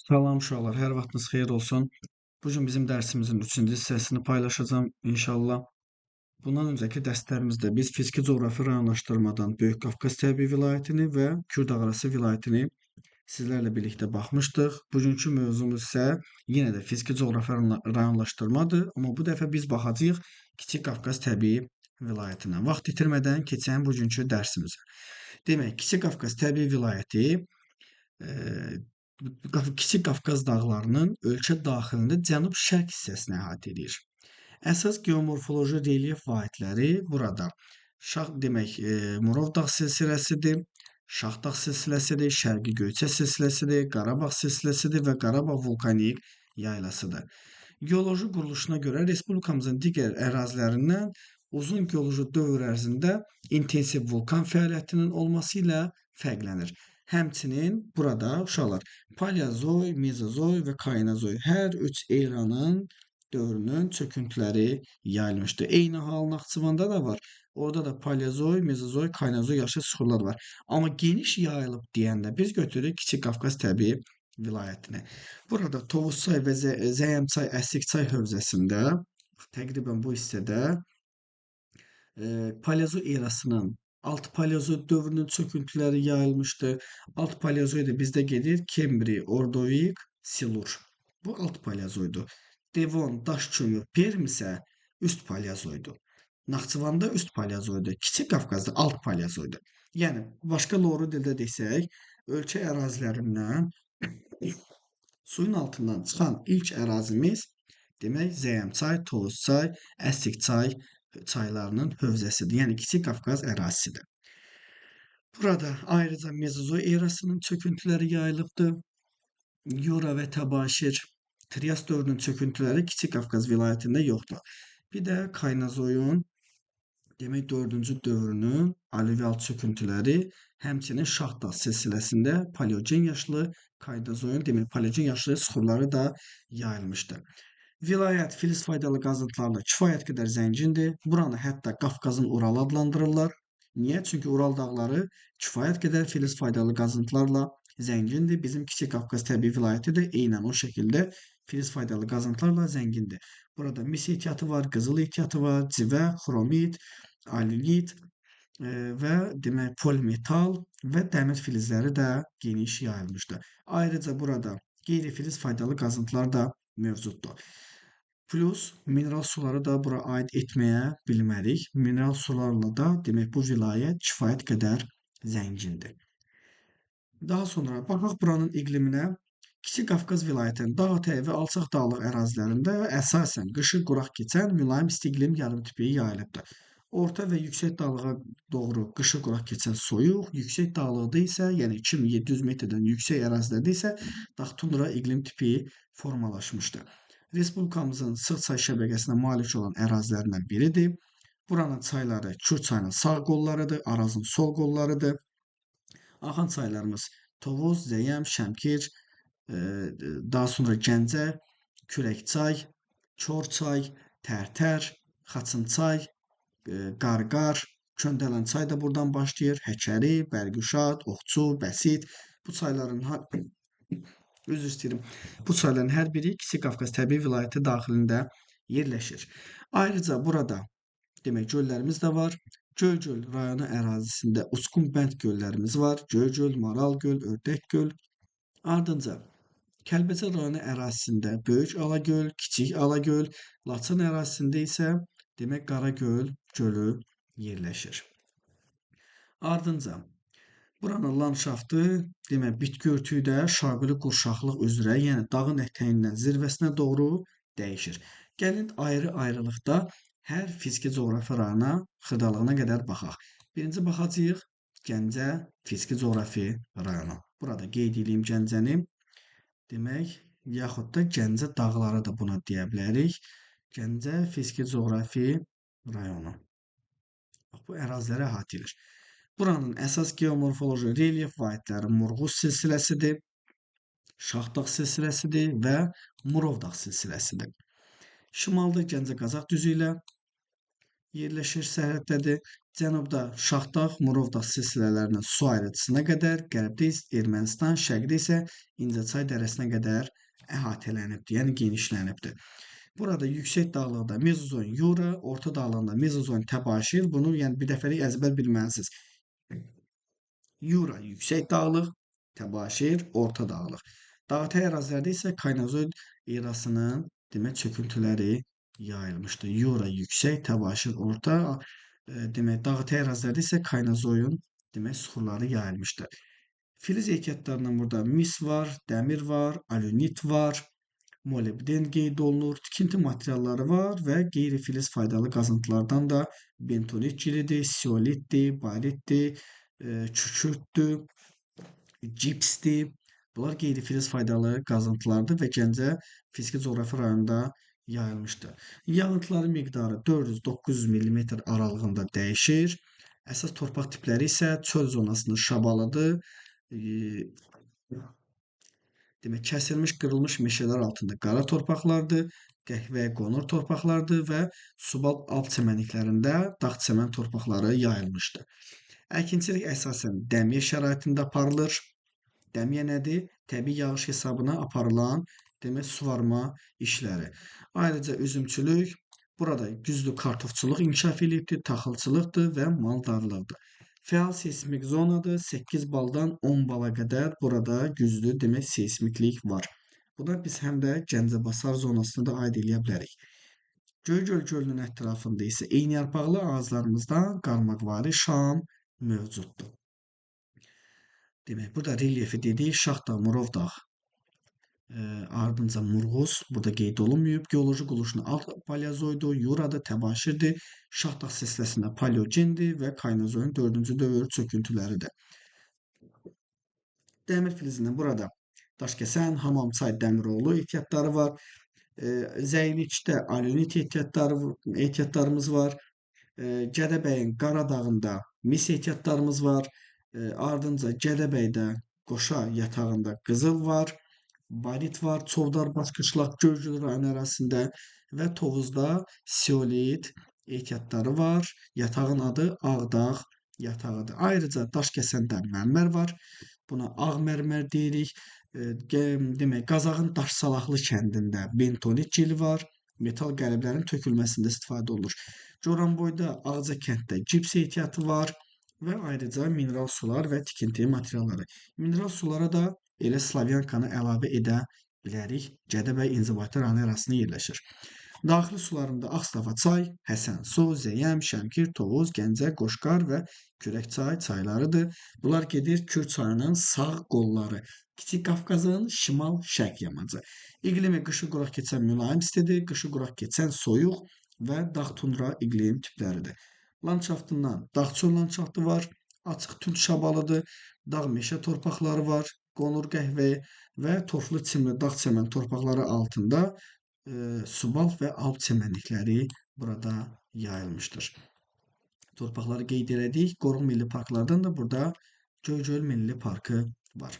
Salam uşaqlar, hər vaxtınız xeyir olsun. Bu gün bizim dərsimizin 3-cü hissəsini paylaşacağam inşallah. Bundan öncəki dərslərimizdə biz fiziki coğrafi rayonlaşdırmadan Böyük Qafqaz təbii vilayətini və Kürdağarası vilayətini sizlərlə birlikdə baxmışdıq. Bugünkü mövzumuz isə yenə də fiziki coğrafi rayonlaşdırmadır, amma bu dəfə biz baxacağıq Kiçik Qafqaz təbii vilayətinə. Vaxt itirmədən keçək bugünkü dərsimizə. Demək, Kiçik Qafqaz təbii vilayəti Kiçik Qafqaz dağlarının ölkə daxilində cənub-şərq hissəsini əhatə edir. Əsas geomorfoloji relyef vahidləri burada Murov dağ silsiləsidir, Şahdağ silsiləsidir, Şərqi Göyçə silsiləsidir, Qarabağ silsiləsidir və Qarabağ vulkanik yaylasıdır. Geoloji quruluşuna görə respublikamızın digər ərazilərindən uzun geoloji dövr ərzində intensiv vulkan fəaliyyətinin olması ilə fərqlənir. Həmçinin burada uşaqlar Paleozoy, Mezozoy və Kainozoy hər üç eranın dövrünün çöküntüləri yayılmışdır. Eyni hal Naxçıvanda da var. Orada da Paleozoy, Mezozoy, Kainozoy yaşıl süxurlar var. Amma geniş yayılıb deyəndə biz götürürük Kiçik Qafqaz təbii vilayətini. Burada Tovuzçay və Zəyəmçay, Əslikçay hövzəsində təqribən bu hissədə Paleozoy erasının alt Paleozoy dövrünün çöküntüləri yayılmışdı. Alt Paleozoy da bizdə gedir Kembri, Ordovik, Silur. Bu alt Paleozoydur. Devon, Daşkömür, Perm isə üst Paleozoydur. Naxçıvanda üst Paleozoydur. Kiçik Qafqazda alt Paleozoydur. Yəni başqa loru dildə desək, ölkə ərazilərindən suyun altından çıxan ilk ərazimiz demək Zəyəmçay, Tovuzçay, Əslikçay çaylarının hövzəsidir. Yəni Kiçik Qafqaz ərazisidir. Burada ayrıca Mezozoy erasının çöküntüləri yayılıbdır. Yura və Təbaşir, Trias dövrünün çöküntüləri Kiçik Qafqaz vilayətində yoxdur. Bir də Kaynazoyun demək 4-cü dövrünün alüvyal çöküntüləri, həmçinin Şahdağ silsiləsində paleogen yaşlı Kaynazoyun demək paleogen yaşlı süxurları da yayılmışdır. Vilayət filiz faydalı qazıntılarla kifayət qədər zəngindir. Buranı hətta Qafqazın Uralı adlandırırlar. Niyə? Çünki Ural dağları kifayət qədər filiz faydalı qazıntılarla zəngindir. Bizim Kiçik Qafqaz təbii vilayəti də eynən o şəkildə filiz faydalı qazıntılarla zəngindir. Burada mis ehtiyatı var, qızıl ehtiyatı var, civə, xromit, alülit və demək polimetal və dəmir filizləri də geniş yayılmışdır. Ayrıca burada qeyri-filiz faydalı qazıntılar da mövcuddur. Plus mineral suları da bura aid etməyə bilmərik. Mineral sularla da demək bu vilayət kifayət qədər zəngindir. Daha sonra baxaq buranın iqliminə. Kiçik Qafqaz vilayətinin dağ ətəyi və alçaq dağlıq ərazilərində əsasən qışı quraq keçən mülayim isti iqlim yarımtüpəyi yayılıbdır. Orta və yüksək dağlığa doğru qışı quraq keçən soyuq, yüksək dağlıqda isə, yəni 2700 metrdən yüksək ərazilərdə isə dağ tundra iqlim tipi formalaşmışdır. Respublikamızın sıx çay şəbəkəsinə malik olan ərazilərindən biridir. Buranın çayları Kür çayının sağ qollarıdır, Arazın sol qollarıdır. Axan çaylarımız Tovuz, Zəyəm, Şəmkir, daha sonra Gəncə, Kürəkçay, Korçay, Tərtər, Xaçınçay, Qarqar, Köndələnçay da buradan başlayır. Həkəri, Bərgüşad, Oxçu, Bəsit bu çayların Bu çayların hər biri Kiçik Qafqaz təbii vilayəti daxilində yerləşir. Ayrıca burada demək göllərimiz də var. Göygöl rayonu ərazisində uçqun bənd göllərimiz var. Göygöl, Maral göl, Ördək göl. Ardınca Kəlbəcər rayonu ərazisində Böyük Alagöl, Kiçik Alagöl, Laçın ərazisində isə demək Qaragöl gölü yerləşir. Ardınca buranın landşaftı demək bitki örtüyü də şaquli qurşaqlıq üzrə, yəni dağın ətəyindən zirvəsinə doğru dəyişir. Gəlin ayrı-ayrılıqda hər fiziki coğrafi rayona xırdalığına qədər baxaq. Birinci baxacağıq Gəncə fiziki coğrafi rayonu. Burada qeyd edeyim Gəncəni. Demək, yaxud da Gəncə dağları da buna deyə bilərik. Gəncə fiziki coğrafi rayonu. Bu əraziləri əhatə edir. Buranın əsas geomorfoloji relyef vahidləri Murğuz silsiləsidir, Şahdağ silsiləsidir və Murov dağ silsiləsidir. Şimalda Gəncə Qazax düzü ilə yerləşir, sərhəddədir. Cənubda Şahdağ, Murovdağ silsilələrinin su ayrıcısına qədər, qərbdə Ermənistan, şərqdə isə İncəçay dərəsinə qədər əhatələnibdir, yəni genişlənibdir. Burada yüksək dağlıqda Mezozoy Yura, orta dağlığında Mezozoy təbaşir. Bunu yəni bir dəfəlik əzbər bilməlisiniz. Yura yüksək dağlıq, təbaşir orta dağlıq. Dağətəyi ərazilərdə isə Kaynazoy erasının demək çöküntüləri yayılmışdır. Yura yüksək, təbaşir orta, demək dağətəyi ərazilərdə isə Kaynazoyun demək süxurları yayılmışdır. Filiz ehtiyatlarından burada mis var, dəmir var, alunit var, molibden qeyd olunur, tikinti materialları var və qeyri-filiz faydalı qazıntılardan da bentonit cilidir, siolitdir, baritdir, kükürtdür, cipsdir. Bunlar qeyri-filiz faydalı qazıntılardır və Gəncə fiziki coğrafi rayonunda yayılmışdır. Yağıntıların miqdarı 400-900 mm aralığında dəyişir. Əsas torpaq tipləri isə çöl zonasının şabalıdır. Demək, kəsilmiş, qırılmış meşələr altında qara torpaqlardır, qəhvəyə qonur torpaqlardır və subalp alp çəmənliklərində dağ çəmən torpaqları yayılmışdır. Əkinçilik əsasən dəmiyə şəraitində aparılır. Dəmiyə nədir? Təbii yağış hesabına aparılan demək suvarma işləri. Ayrıca üzümçülük, burada güclü kartofçuluq inkişaf edibdir, taxılçılıqdır və maldarlıqdır. Fəal seysmik zonadır. 8 baldan 10 bala qədər burada güclü demək seysmiklik var. Buna biz həm də Gəncəbasar zonasını da aid edə bilərik. Göygöl gölünün ətrafında isə eyniarpaqlı ağaclarımızdan qarmaqvari şam mövcuddur. Demək, burada relyefi dedik, Şahdağ, Murovdağ, ardınca Murğuz burada qeyd olunmayıb. Geoloji quruluşunu alt paleozoydur, Yurada təbaşirdir, Şahdağ silsiləsində paleogendir və Kaynazoyun 4-cü dövr çöküntüləridir. Dəmir filizindən burada Daşkəsən, Hamamçay, Dəmiroğlu ehtiyatları var. Zəyliçdə alunit ehtiyatlarımız var. Gədəbəyin Qaradağında mis ehtiyatlarımız var. Ardınca Gədəbəydə Qoşa yatağında qızıl var. Barit var, Çovdar, Başqışlaq, Göygöl rayonu ərazisində və Tovuzda seolit ehtiyatları var. Yatağın adı Ağdağ yatağıdır. Ayrıca Daşkəsəndə mərmər var. Buna ağ mərmər deyirik. Demək, Qazağın Daşsalaqlı kəndində bentonit gili var. Metal qəliblərin tökülməsində istifadə olunur. Goranboyda Ağca kənddə cips ehtiyatı var və ayrıca mineral sular və tikinti materialları. Mineral sulara da elə Slavyankanı əlavə edə bilərik. Gədəbəy İnzibati rayonu ərazisində yerləşir. Daxili sularında Ağstafa çay, Həsən su, Zəyəm, Şəmkir, Tovuz, Gəncə, Qoşqar və Kürəkçay çaylarıdır. Bunlar gedir Kür çayının sağ qolları. Kiçik Qafqazın şimal-şərq yamacı. İqlimi qışı quraq keçən mülayim istidir, qışı quraq keçən soyuq və dağ tundra iqlim tipləridir. Landşaftından dağ çöl landşaftı var, açıq tünd şabalıdır, dağ meşə torpaqları var, qonur qəhvəyi və torflu çimli dağ çəmən torpaqları altında subalp və alp çəmənlikləri burada yayılmışdır. Torpaqları qeyd elədik. Qoruq Milli Parklardan da burada Göygöl Milli Parkı var.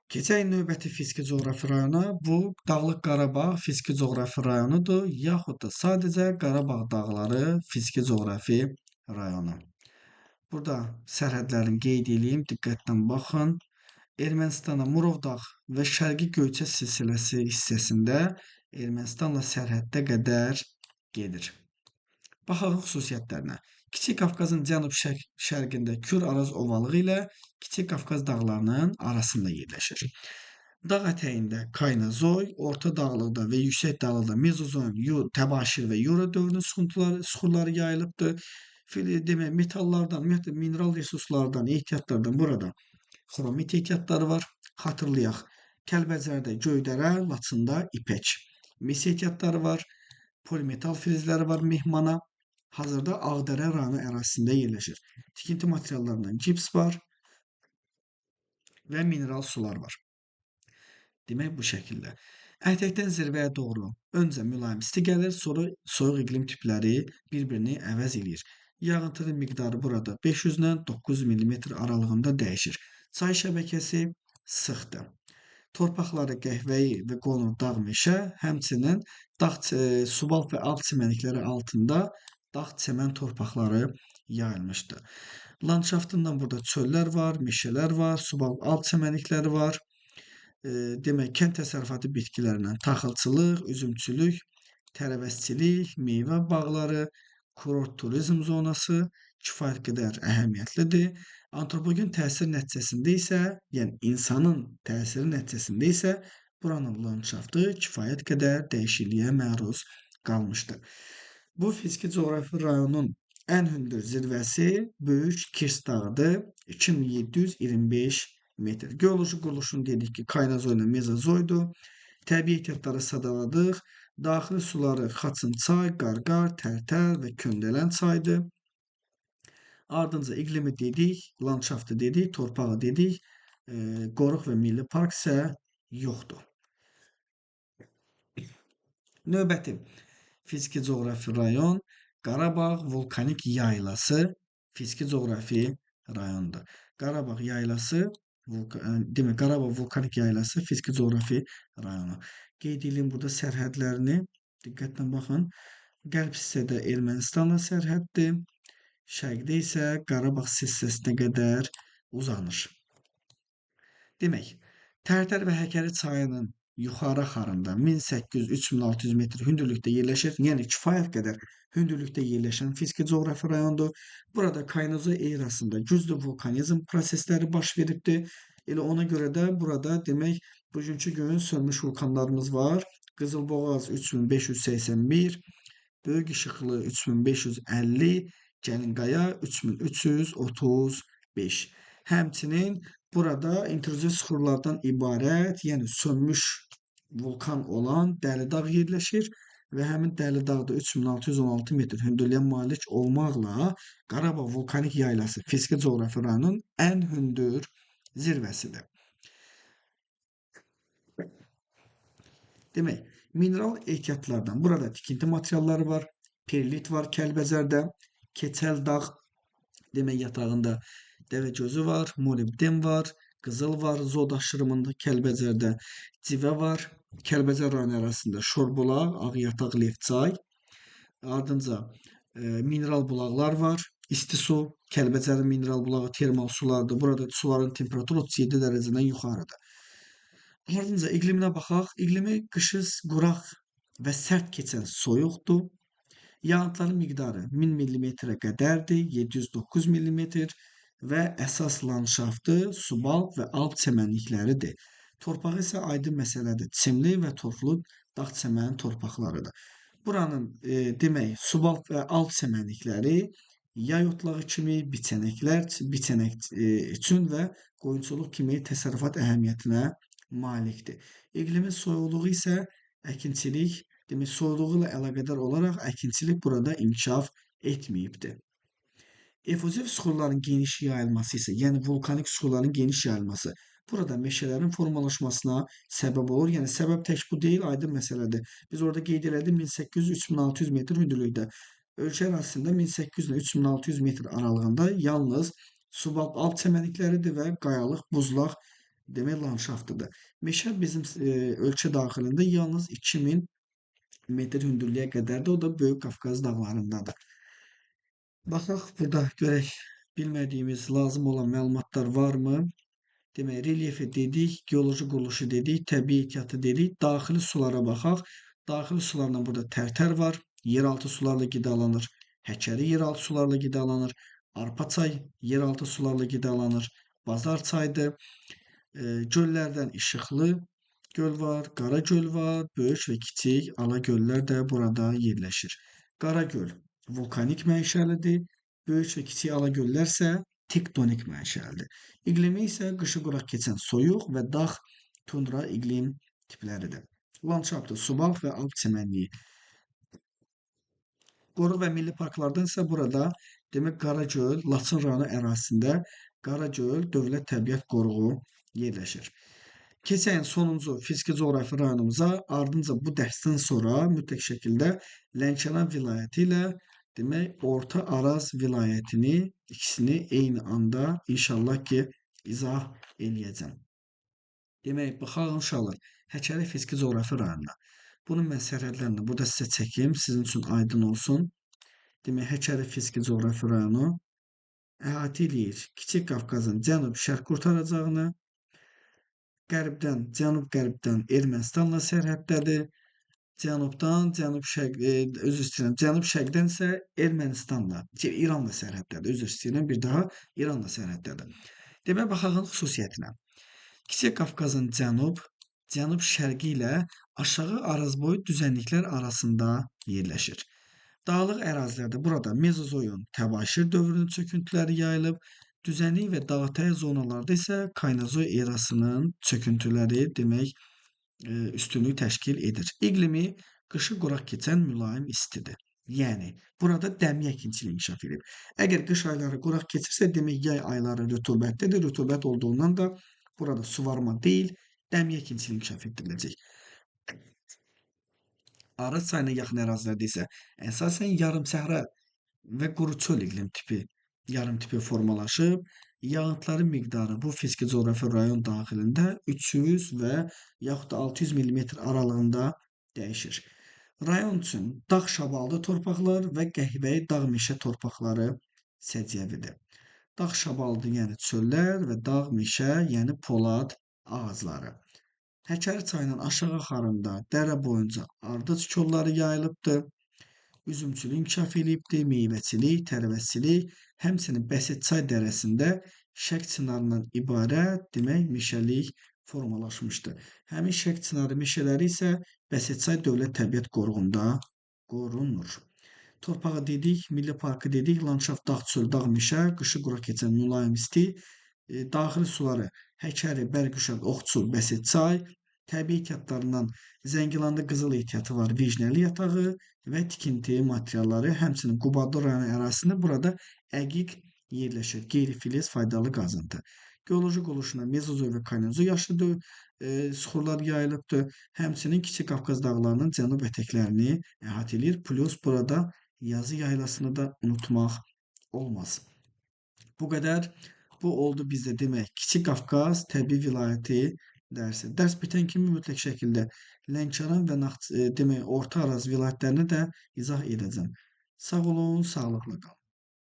Keçək növbəti fiziki coğrafi rayona. Bu Dağlıq Qarabağ fiziki coğrafi rayonudur, yaxud da sadəcə Qarabağ dağları fiziki coğrafi rayonu. Burada sərhədlərini qeyd edeyim, diqqətlə baxın. Ermənistana Murovdağ və Şərqi Göyçə silsiləsi hissəsində Ermənistanla sərhəddə qədər gedir. Baxaq xüsusiyyətlərinə. Kiçik Qafqazın cənub-şərqində Kür Araz ovalığı ilə Kiçik Qafqaz dağlarının arasında yerləşir. Dağ ətəyində Kaynazoy, orta dağlıqda və yüksək dağlıqda Mezozoyun, Təbaşir və Yura dövrünün süxurları yayılıbdır. Demək, metallardan, mineral resurslardan, ehtiyatlardan burada xromit ehtiyatları var. Xatırlayaq, Kəlbəcərdə Göydərə, Laçında ipək. Mis ehtiyatları var. Polimetal filizləri var Mehmana. Hazırda Ağdərə rayonu ərazisində yerləşir. Tikinti materiallarından cips var və mineral sular var. Demək bu şəkildə. Ətəkdən zirvəyə doğru öncə mülayim isti gəlir, sonra soyuq iqlim tipləri bir-birini əvəz edir. Yağıntının miqdarı burada 500-dən 900 mm aralığında dəyişir. Çay şəbəkəsi sıxdır. Torpaqları qəhvəyi və qonur dağ meşə, həmçinin dağ subalp və alt çəmənlikləri altında dağ çəmən torpaqları yayılmışdı. Landşaftından burada çöllər var, meşələr var, subalp alt çəmənlikləri var. Demək, kənd təsərrüfatı bitkilərindən taxılçılıq, üzümçülük, tərəvəzçilik, meyvə bağları, kurort turizm zonası kifayət qədər əhəmiyyətlidir. Antropogen təsir nəticəsində isə, yəni insanın təsiri nəticəsində isə buranın landşaftı kifayət qədər dəyişikliyə məruz qalmışdır. Bu fiziki coğrafi rayonun ən hündür zirvəsi Böyük Kirs dağıdır. 2725 metr. Geoloji quruluşunu dedik ki, Kaynazoy ilə Mezozoydur. Təbii ehtiyatları sadaladıq. Daxili suları Xaçınçay, Qarqar, Tərtər və Köndələn çaydır. Ardınca iqlimi dedik, landşaftı dedik, torpağı dedik. Qoruq və milli park isə yoxdur. Növbəti fiziki coğrafi rayon Qarabağ vulkanik yaylası fiziki coğrafi rayondur. Qarabağ yaylası demək Qarabağ vulkanik yaylası fiziki coğrafi rayonu. Qeyd edin burada sərhədlərini diqqətlə baxın. Qərb hissədə Ermənistanla sərhəddir. Şərqdə isə Qarabağ hissəsinə qədər uzanır. Demək, Tərtər və Həkəri çayının yuxarı axarında 1800-3600 metr hündürlükdə yerləşir. Yəni kifayət qədər hündürlükdə yerləşən fiziki coğrafi rayondur. Burada Kaynozoy erasında güclü vulkanizm prosesləri baş veribdir. Elə ona görə də burada demək bugünkü gün sönmüş vulkanlarımız var. Qızılboğaz 3581, Böyük İşıqlı 3550, Gəlinqaya 3335. Həmçinin burada intruziv süxurlardan ibarət, yəni sönmüş vulkan olan Dəlidağ yerləşir və həmin Dəlidağda 3616 metr hündürlüyə malik olmaqla Qarabağ vulkanik yaylası fiziki coğrafi rayonunun ən hündür zirvəsidir. Demək, mineral ehtiyatlardan burada tikinti materialları var, perlit var Kəlbəcərdə, Keçəl dağ demək yatağında dəvəgözü var, molibden var, qızıl var, Zod aşırımında Kəlbəcərdə, civə var, Kəlbəcər rayonu arasında Şorbulaq, Ağyataq, Lefçay, ardınca mineral bulaqlar var, isti su, Kəlbəcərin mineral bulağı termal sulardır. Burada suların temperaturu 37 dərəcədən yuxarıdır. Ardınca iqliminə baxaq. İqlimi qışı quraq və sərt keçən soyuqdur. Yağıntıların miqdarı 1000 mm-ə qədərdir, 709 mm və əsas landşaftı subalp və alp çəmənlikləridir. Torpağı isə aydın məsələdir. Çimli və torflu dağ çəmən torpaqlarıdır. Buranın demək subalp və alp çəmənlikləri yay otlağı kimi biçənək üçün və qoyunçuluq kimi təsərrüfat əhəmiyyətinə malikdir. İqlimin soyuqluğu isə əkinçilik, demək soyuqluğu ilə əlaqədar olaraq əkinçilik burada inkişaf etməyibdir. Efuziv süxurların geniş yayılması isə, yəni vulkanik süxurların geniş yayılması burada meşələrin formalaşmasına səbəb olur. Yəni səbəb tək bu deyil, aydın məsələdir. Biz orada qeyd elədik 1800-3600 metr hündürlükdə. Ölkə ərazisində 1800 ilə 3600 metr aralığında yalnız subalp alp çəmənlikləridir və qayalıq, buzlaq demək landşaftıdır. Meşə bizim ölkə daxilində yalnız 2000 metr hündürlüyə qədərdir. O da Böyük Qafqaz dağlarındadır. Baxaq burada görək bilmədiyimiz, lazım olan məlumatlar varmı? Demək, relyefi dedik, geoloji quruluşu dedik, təbii ehtiyatı dedik. Daxili sulara baxaq. Daxili sularla burada Tərtər var. Yeraltı sularla qidalanır. Həkəri yeraltı sularla qidalanır. Arpaçay yeraltı sularla qidalanır. Bazar çaydır. Göllərdən İşıqlı göl var, Qara göl var, böyük və kiçik ala göllər də burada yerləşir. Qara göl vulkanik mənşəlidir, böyük və kiçik ala göllər isə tektonik mənşəlidir. İqlimi isə qışı quraq keçən soyuq və dağ tundra iqlim tipləridir. Landşaftı subalq və alp çəmənliyi. Qoruq və milli parklardan isə burada demək Qaragöl, Laçın rayonu ərazisində Qaragöl Dövlət Təbiət Qoruğu yerləşir. Keçən sonuncu fiziki coğrafi rayonumuza ardınca bu dərsdən sonra mütləq şəkildə Lənkəran vilayəti ilə demək Orta Araz vilayətini ikisini eyni anda inşallah ki izah eləyəcəm. Demək, baxaq uşaqlar, Həkəri fiziki coğrafi rayonuna. Bunun mən sərhədlərini burada sizə çəkim, sizin üçün aydın olsun. demək Həkəri fiziki coğrafi rayonu əhatə eləyir Kiçik Qafqazın cənub-şərq qurtaracağını, qərbdən, cənub-qərbdən Ermənistanla sərhəddədir. Cənubdan, cənub-şərq, üzr istəyirəm, cənub-şərqdən isə Ermənistanla, İranla sərhəddədir. Üzr istəyirəm, bir daha İranla sərhəddədir. Demək, baxaq xüsusiyyətinə. Kiçik Qafqazın cənub-şərqi ilə aşağı Arazboy düzənliklər arasında yerləşir. Dağlıq ərazilərdə burada Mezozoyun Təbaşir dövrünün çöküntüləri yayılıb, düzənlik və dağətəyi zonalarda isə Kaynozoy erasının çöküntüləri demək üstünlük təşkil edir. İqlimi qışı quraq keçən mülayim istidir. Yəni, burada dəmiyə əkinçiliyi inkişaf edib. Əgər qış ayları quraq keçirsə, demək yay ayları rütubətlidir. Rütubət olduğundan da burada suvarma deyil, dəmiyə əkinçiliyi inkişaf etdiriləcək. Araz çayına yaxın ərazilərdə isə əsasən yarımsəhra və quru çöl iqlim tipi, yarım tipi formalaşıb. Yağıntıların miqdarı bu fiziki coğrafi rayon daxilində 300 və yaxud da 600 millimetr aralığında dəyişir. Rayon üçün dağ şabaldı torpaqlar və qəhvəyi dağ meşə torpaqları səciyyəvidir. Dağ şabaldı, yəni çöllər və dağ meşə, yəni polad ağacları. Həkəri çayının aşağı axarında dərə boyunca ardıc kolları yayılıbdır. Üzümçülük inkişaf eləyibdir, meyvəçilik, tərəvəzçilik, həmçinin Bəsit-çay dərəsində şərq çinarından ibarət demək meşəlik formalaşmışdır. Həmin şərq çinarı meşələri isə Bəsit-çay Dövlət Təbiət Qoruğunda qorunur. Torpağı dedik, milli parkı dedik, landşaft dağ, çöl, dağ, meşə, qışı quraq keçən mülayim isti, daxili suları Həkəri, Bərgüşad, Oxçul, Bəsit-çay, təbii ehtiyatlarından Zəngilanda qızıl ehtiyatı var, Vijnəli yatağı və tikinti materialları, həmçinin Qubadlı rayonu ərazisində burada əqiq yerləşir, qeyri-filiz faydalı qazıntı. Geoloji qoluşuna Mezozoy və Kaynozoy yaşlı süxurlar yayılıbdır. Həmçinin Kiçik Qafqaz dağlarının cənub ətəklərini əhatə edir. Plus burada yazı yaylasını da unutmaq olmaz. Bu qədər. Bu oldu bizdə demək Kiçik Qafqaz təbii vilayəti dərsi. Dərs bitən kimi mütləq şəkildə Lənkəran və demək Orta Araz vilayətlərini də izah edəcəm. Sağ olun, sağlıqla qalın.